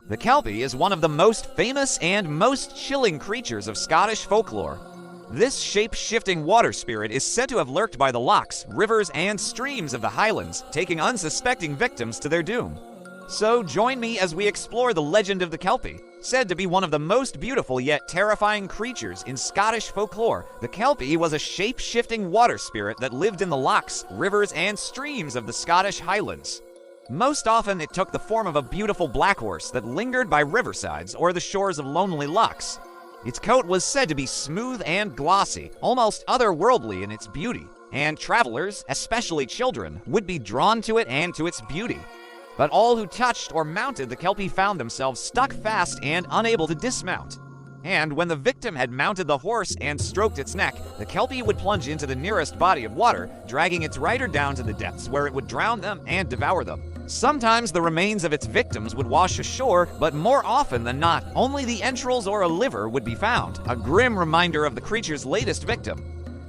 The Kelpie is one of the most famous and most chilling creatures of Scottish folklore. This shape-shifting water spirit is said to have lurked by the lochs, rivers, and streams of the Highlands, taking unsuspecting victims to their doom. So join me as we explore the legend of the Kelpie. Said to be one of the most beautiful yet terrifying creatures in Scottish folklore, the Kelpie was a shape-shifting water spirit that lived in the lochs, rivers, and streams of the Scottish Highlands. Most often, it took the form of a beautiful black horse that lingered by riversides or the shores of lonely lochs. Its coat was said to be smooth and glossy, almost otherworldly in its beauty, and travelers, especially children, would be drawn to it and to its beauty. But all who touched or mounted the Kelpie found themselves stuck fast and unable to dismount. And when the victim had mounted the horse and stroked its neck, the Kelpie would plunge into the nearest body of water, dragging its rider down to the depths where it would drown them and devour them. Sometimes the remains of its victims would wash ashore, but more often than not, only the entrails or a liver would be found, a grim reminder of the creature's latest victim.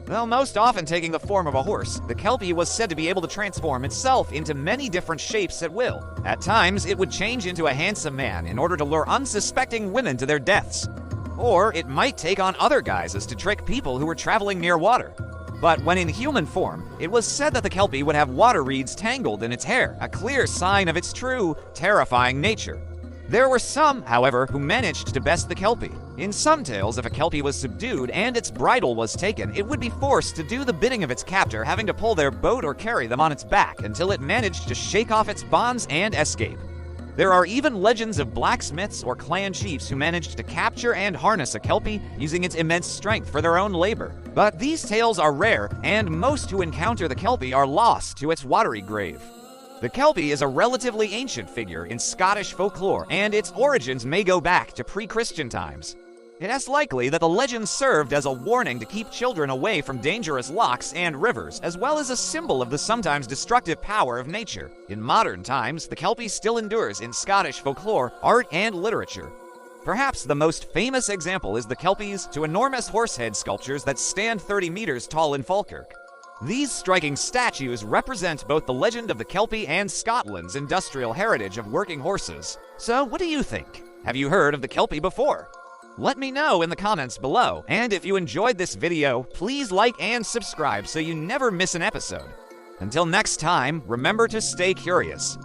Though most often taking the form of a horse, the Kelpie was said to be able to transform itself into many different shapes at will. At times, it would change into a handsome man in order to lure unsuspecting women to their deaths. Or it might take on other guises to trick people who were traveling near water. But when in human form, it was said that the Kelpie would have water reeds tangled in its hair, a clear sign of its true, terrifying nature. There were some, however, who managed to best the Kelpie. In some tales, if a Kelpie was subdued and its bridle was taken, it would be forced to do the bidding of its captor, having to pull their boat or carry them on its back until it managed to shake off its bonds and escape. There are even legends of blacksmiths or clan chiefs who managed to capture and harness a Kelpie using its immense strength for their own labor. But these tales are rare, and most who encounter the Kelpie are lost to its watery grave. The Kelpie is a relatively ancient figure in Scottish folklore, and its origins may go back to pre-Christian times. It is likely that the legend served as a warning to keep children away from dangerous lochs and rivers, as well as a symbol of the sometimes destructive power of nature. In modern times, the Kelpie still endures in Scottish folklore, art, and literature. Perhaps the most famous example is the Kelpie's two enormous horse-head sculptures that stand 30 meters tall in Falkirk. These striking statues represent both the legend of the Kelpie and Scotland's industrial heritage of working horses. So what do you think? Have you heard of the Kelpie before? Let me know in the comments below, and if you enjoyed this video, please like and subscribe so you never miss an episode. Until next time, remember to stay curious.